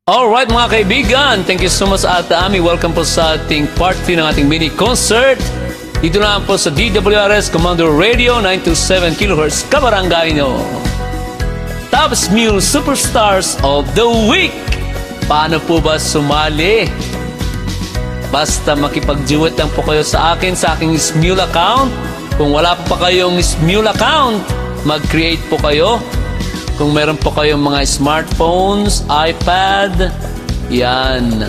Alright mga kaibigan, thank you so much Ate Ami. Welcome po sa ating part 3 ng ating mini concert. Dito na po sa DWRS Commander Radio 927 kHz Kabarangay nyo. Top Smule Superstars of the Week. Paano po ba sumali? Basta makipag-duet lang po kayo sa akin, sa aking Smule account. Kung wala pa kayong Smule account, mag-create po kayo. Kung meron po kayong mga smartphones, iPad, yan.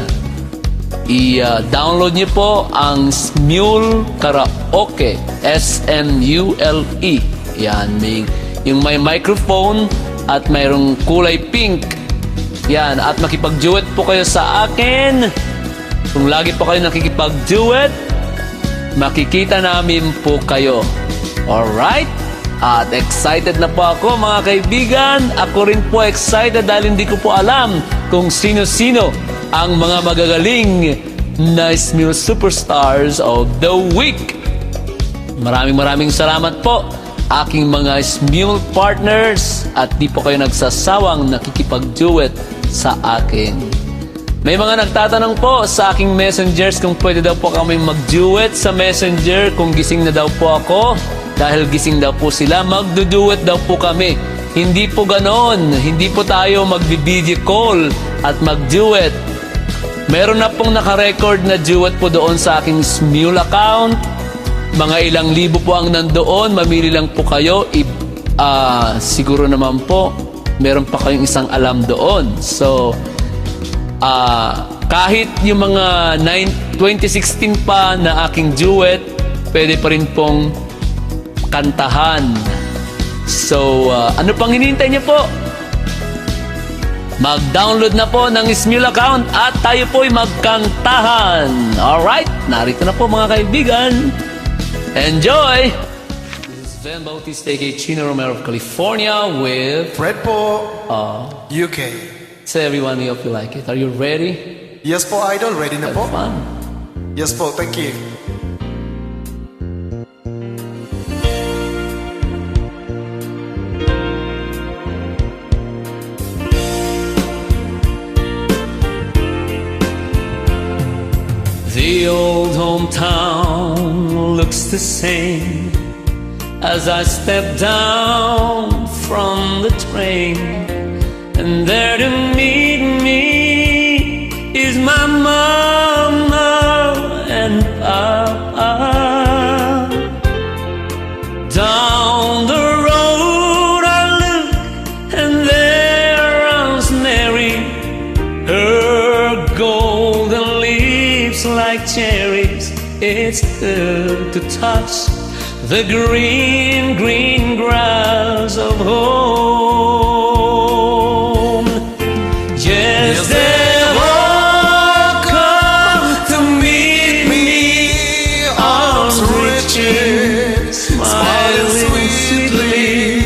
I-download niyo po ang Smule Karaoke. S-M-U-L-E. Yan. Yung may microphone at mayroong kulay pink. Yan. At makipag-duet po kayo sa akin. Kung lagi po kayo nakikipag-duet, makikita namin po kayo. Alright? At excited na po ako mga kaibigan. Ako rin po excited dahil hindi ko po alam kung sino-sino ang mga magagaling na Smule Superstars of the Week. Maraming salamat po aking mga Smule partners at di po kayo nagsasawang nakikipag-duet sa akin. May mga nagtatanong po sa aking messengers kung pwede daw po kami mag-duet sa messenger kung gising na daw po ako. Dahil gising daw po sila, magduduet daw po kami. Hindi po ganon. Hindi po tayo mag-video call at mag-duet. Meron na pong nakarecord na duet po doon sa aking Smule account. Mga ilang libo po ang nandoon. Mamili lang po kayo. Siguro naman po, meron pa kayong isang alam doon. So, kahit yung mga 2016 pa na aking duet, pwede pa rin pong kantahan. So, ano pang hinihintay niyo po? Mag-download na po ng Smule account at tayo po'y magkantahan. Alright? Narito na po mga kaibigan. Enjoy! This is Vhen Bautista, aka Chino Romero of California with Fred po, UK. Say everyone, I hope you like it. Are you ready? Yes po, idol. Ready na Have po? fun. Yes po, thank you. The old hometown looks the same as I step down from the train, and there to meet me is my mama and papa. Down the road I look, and there runs Mary, her golden lips like cherries. It's good to touch the green, green grass of home. Yes, they've all come to meet me, arms reaching, smiling sweetly.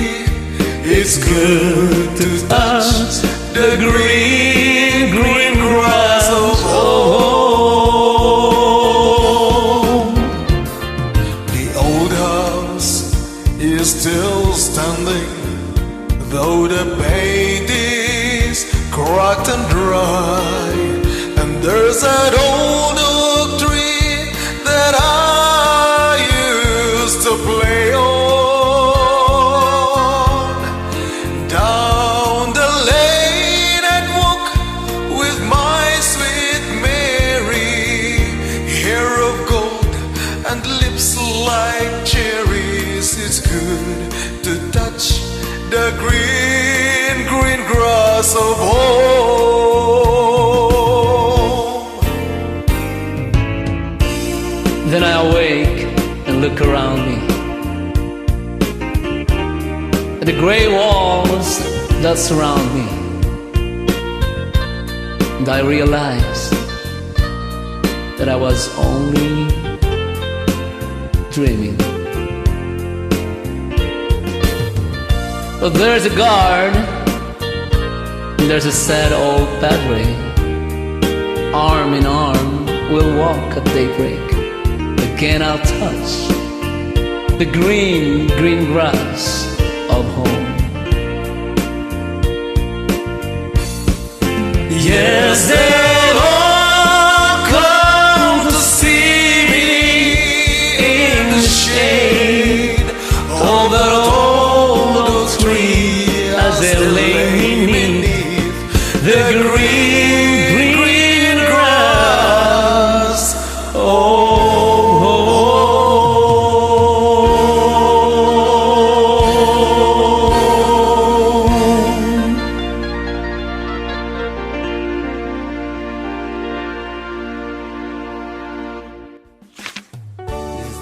It's good to touch the green, green grass of home. Still standing, though the paint is cracked and dry, and there's that old oak tree that I used to play on. Down the lane I'd walk with my sweet Mary, hair of gold and lips like cherries. It's good to touch the green, green grass of home. Then I awake and look around me at the gray walls that surround me, and I realize that I was only dreaming. But there's a guard, and there's a sad old padre. Arm in arm, we'll walk at daybreak. Again I'll touch the green, green grass of home. Yeah. as they all come to see me in the shade of that old oak tree, as they lay beneath the green grass.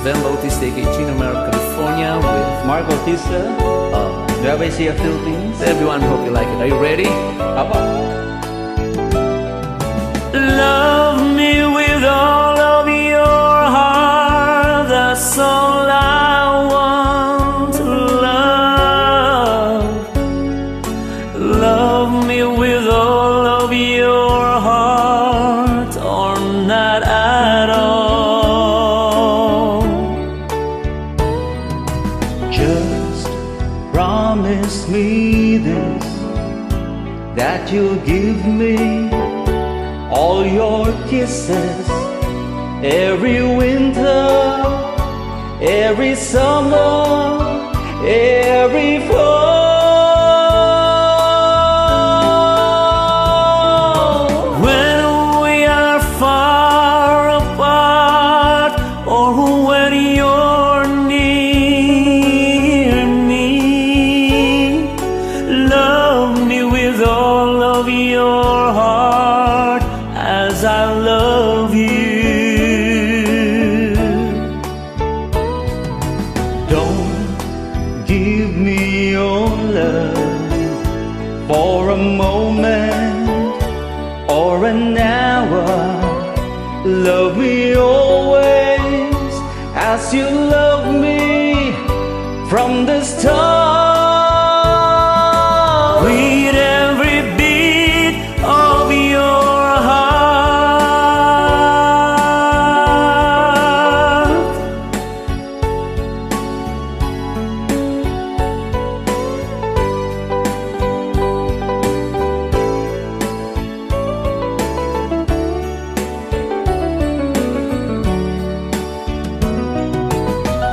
Vhen Bautista, aka Chino Romero, California, with Vhen Bautista, Nueva Ecija, Philippines. everyone. Hope you like it. Are you ready? Apa? Love me with all of your heart. That's all I want to love. Love me with all of your heart, or not at all. Just promise me this, that you'll give me all your kisses every winter, every summer, every fall. When we are far apart, or when you're near me, love me with all of your heart, as I love you. Don't give me your love for a moment or an hour. Love me always as you love me from the start. With every beat of your heart,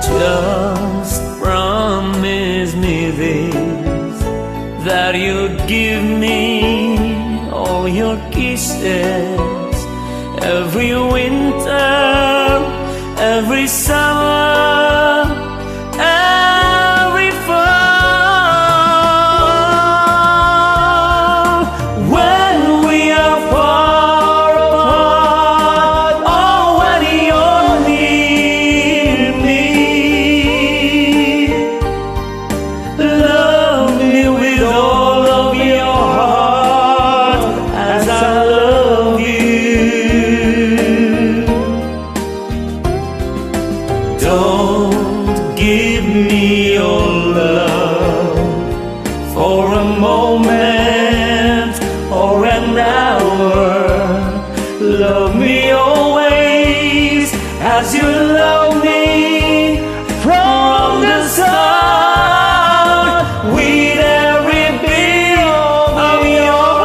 just promise me this, that you'll give me all your kisses every winter, every summer, every fall. When we are far apart, or when you're near me, love me with all of your heart, as I love you. Don't give me your love for a moment or an hour. Love me always as you love me from the start. With every beat of your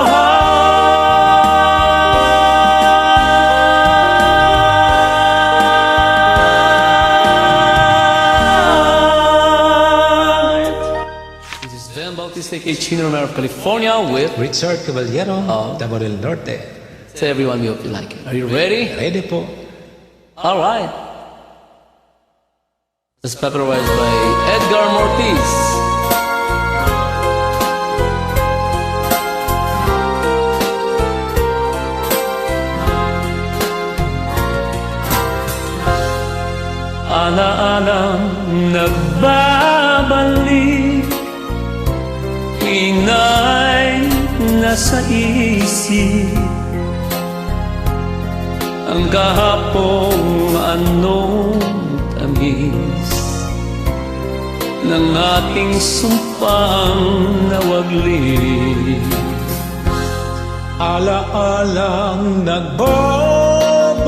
heart. This is Vhen Bautista, aka Chino Romero of California, with Richard Caballero, Tamaril Norte. Say everyone, we hope you like it. Are you ready? Ready po. All right. This is popularized by Edgar Mortiz. Alaalang nagbabalik, inay nasa isip, ang kahapong anong tamis ng ating sumpang nawaglit. Alaalang nagbabalik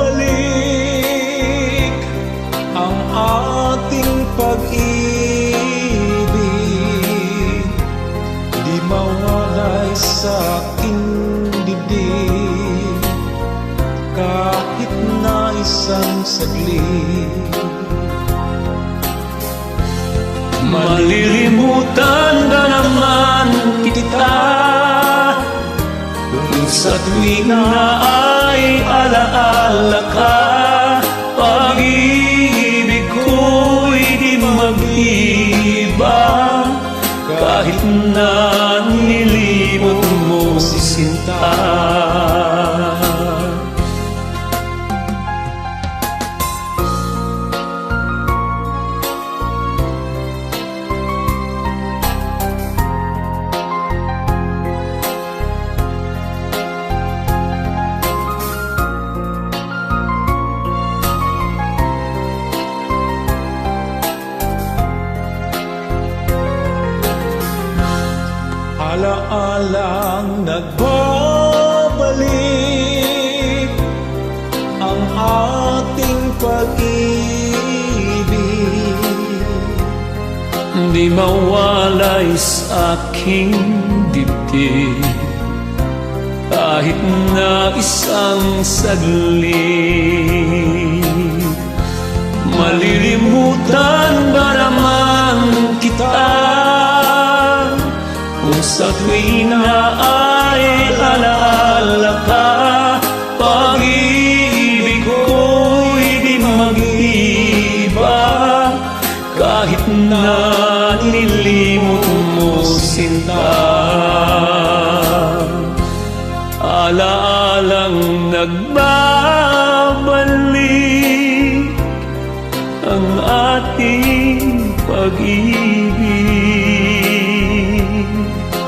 ang ating pag-ibig, di mawalay sa aking dibdib. isang saglit. Malilimutan ba naman kita kung sa tuwing na ay alaala ka? Pag-ibig ko'y di mag-iba kahit na nilimot mo si Sinta. Alaalang nagbabalik ang ating pag-ibig. Di mawalay sa aking dibdib kahit na isang saglit. Malilimutan ba naman kita kung sa tuwing na ay alaala ka? Pag-ibig ko'y di mag-iba kahit na nilimot mo Sinta. Alaalang nagbabalik ang ating pag-ibig.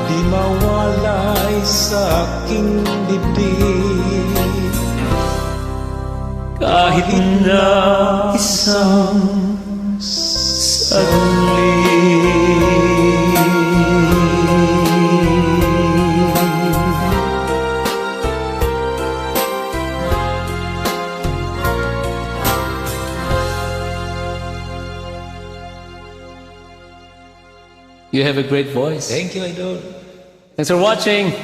Di mawalay sa aking dibdib kahit na isang You have a great voice. Thank you, Idol. Thanks for watching.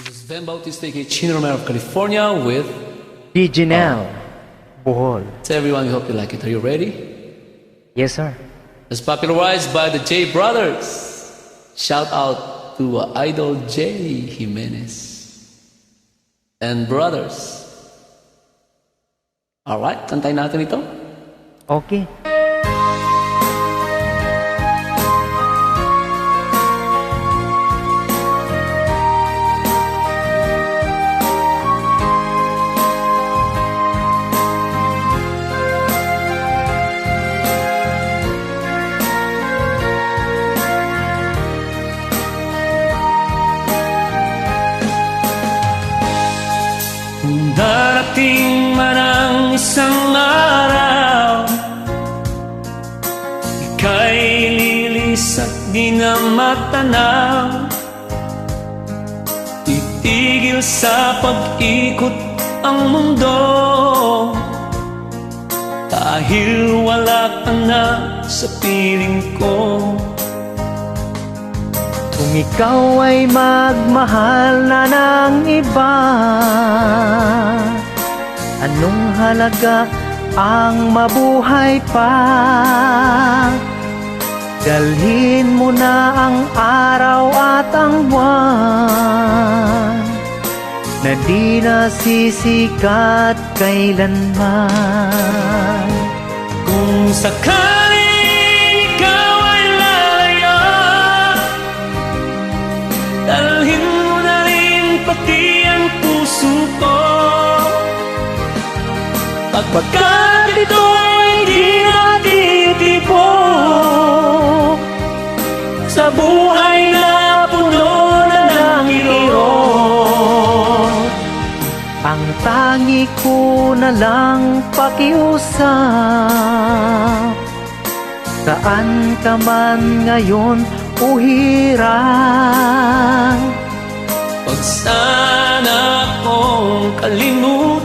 This is Vhen Bautista, Chino Romero of California with Regional, Bohol. to everyone. We hope you like it. Are you ready? Yes, sir. It's popularized by the J Brothers. Shout out to Idol J Jimenez and Brothers. Alright, kantayin natin ito. Okay. Darating man ang isang araw, ika'y lilis at di na matanaw. Titigil sa pag-ikot ang mundo dahil wala ka na sa piling ko. Kung ikaw ay magmahal na ng iba, anong halaga ang mabuhay pa? Dalhin mo na ang araw at ang buwan na di nasisikat kailanman. Kung sakaling ikaw ay lalaya, dalhin mo na rin pati ang puso ko. Pagkat ito'y di natitipo sa buhay na puno na ng ilong. Ang tangi ko na lang pakiusap, saan ka man ngayon o hirang. Huwag sana kong kalimutan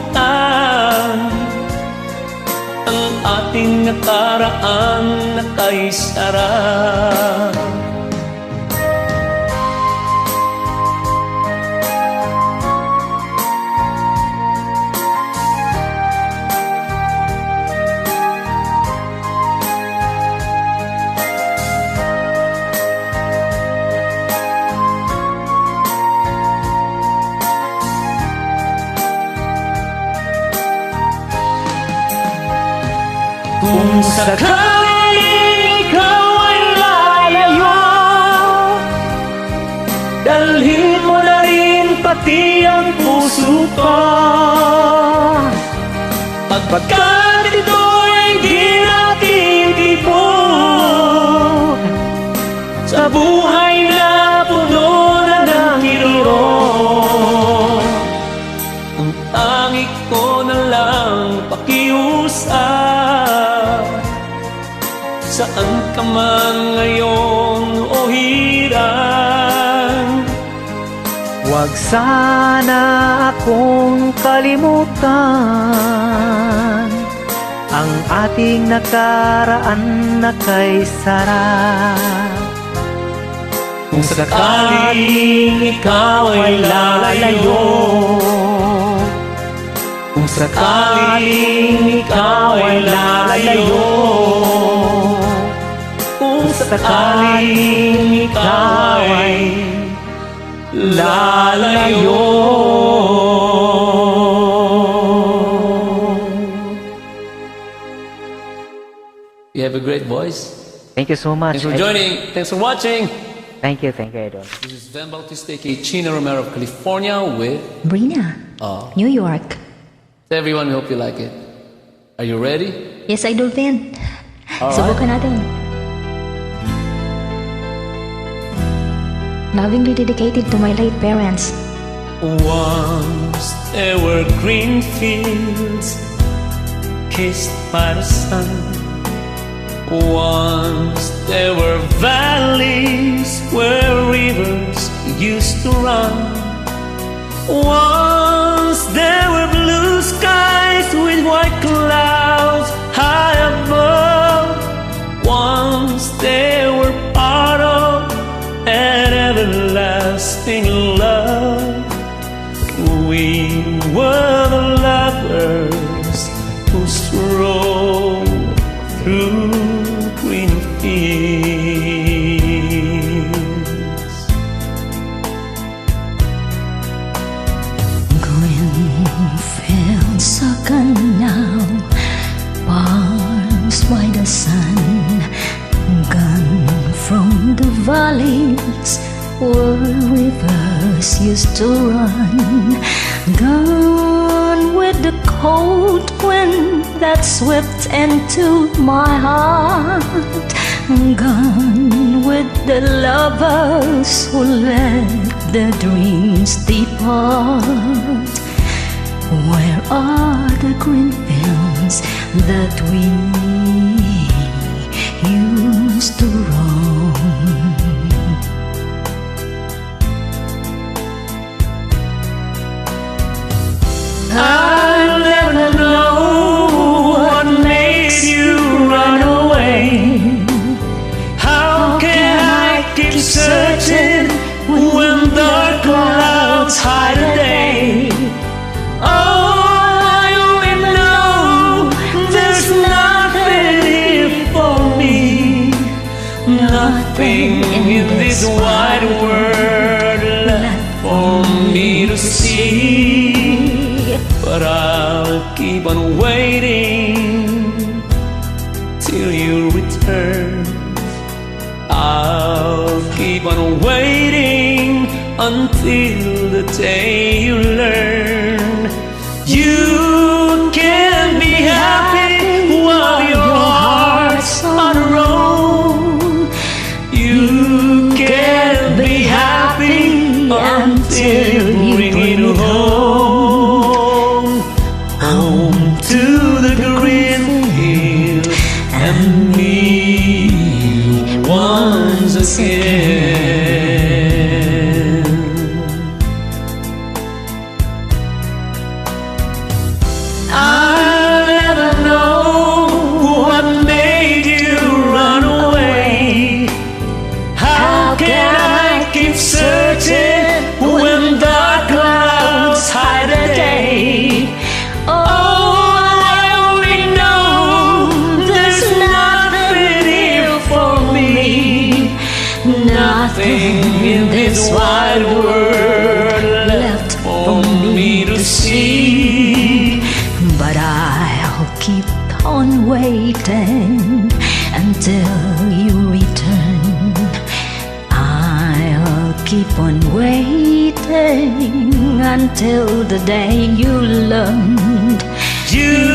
ang ating nakaraan na kay sarap. sakaling ikaw ay lalayo, dalhin mo na rin pati ang puso ko, pagkat ito'y di natin tipon sa buhay na puno na ng kirot. Ang tangi ko na lang pakiusap, saan ka man ngayon o hirang, huwag sana akong kalimutan ang ating nakaraan na kay sarap. Kung sakaling ikaw ay lalayo, kung sakaling ikaw ay lalayo, kung sakaling ikaw ay lalayo. You have a great voice. Thank you so much. Thanks for joining. Thanks for watching. Thank you, Idol. This is Vhen Bautista, aka Chino Romero of California with Brina, New York. to everyone. We hope you like it. Are you ready? Yes, Idol Vhen. Alright. Subukan natin. Lovingly dedicated to my late parents. Once there were green fields kissed by the sun. Once there were valleys where rivers used to run. Once there were blue skies with white clouds high above. Once there were part of an everlasting love. We were the lovers who strolled through green fields. Green fields are gone now, bars by the sun. Gone from the valleys where rivers used to run. Gone with the cold wind that swept into my heart. Gone with the lovers who let their dreams depart. Where are the green fields that we used to roam? I'll never know what makes you run away. How can I keep searching when dark clouds hide the day? Oh, I only know there's nothing here for me, nothing in this wide world left for me to see. But I'll keep on waiting till you return. I'll keep on waiting until the day you learn you can be happy while your heart's on your own. You can be happy until you bring it home. Home to the green field and me once again. I'll never know what made you run away. How can I keep searching when the on waiting until the day you learned You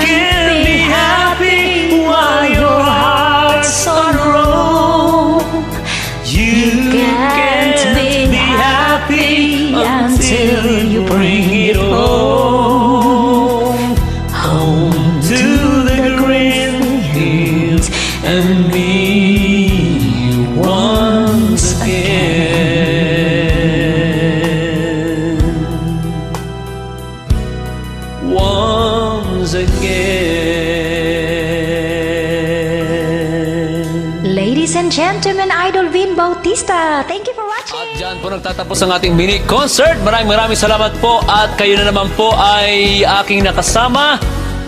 can be happy while your heart's on roll. You can't be happy until you bring it home. Home to the green fields and me once again. Once again. Ladies and gentlemen, Idol Vhen Bautista, thank you for watching. At dyan po nagtatapos ang ating mini concert. Maraming salamat po at kayo na naman po ay aking nakasama.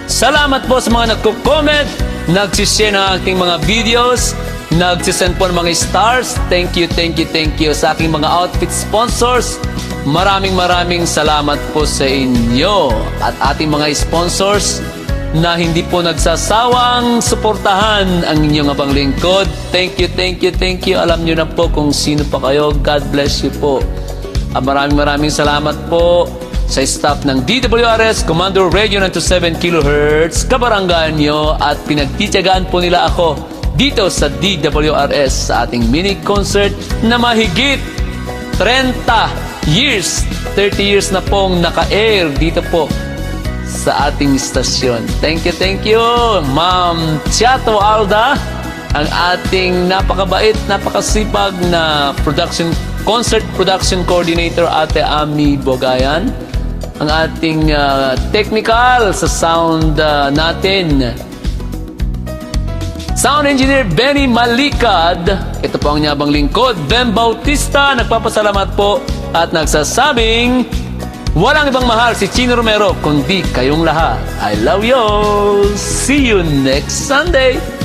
Salamat po sa mga nagko-comment, nagsishare ng ating mga videos, nagsisend po ng mga stars. Thank you sa aking mga outfit sponsors. Maraming salamat po sa inyo at ating mga sponsors na hindi po nagsasawang suportahan ang inyong abang lingkod. Thank you. Alam nyo na po kung sino pa kayo. God bless you po. Maraming salamat po sa staff ng DWRS Commander Radio 927 kHz kabarangay nyo at pinagtitiyagaan po nila ako dito sa DWRS sa ating mini concert na mahigit 30 years na pong naka-air dito po sa ating istasyon. Thank you, Ma'am Chato Alda, ang ating napakabait, napakasipag na concert production coordinator, Ate Ami Bogayan, ang ating technical sa sound natin, sound engineer Benny Malikad. Ito po ang nyabang lingkod, Vhen Bautista. Nagpapasalamat po at nagsasabing walang ibang mahal si Chino Romero kundi kayong lahat. I love you. See you next Sunday.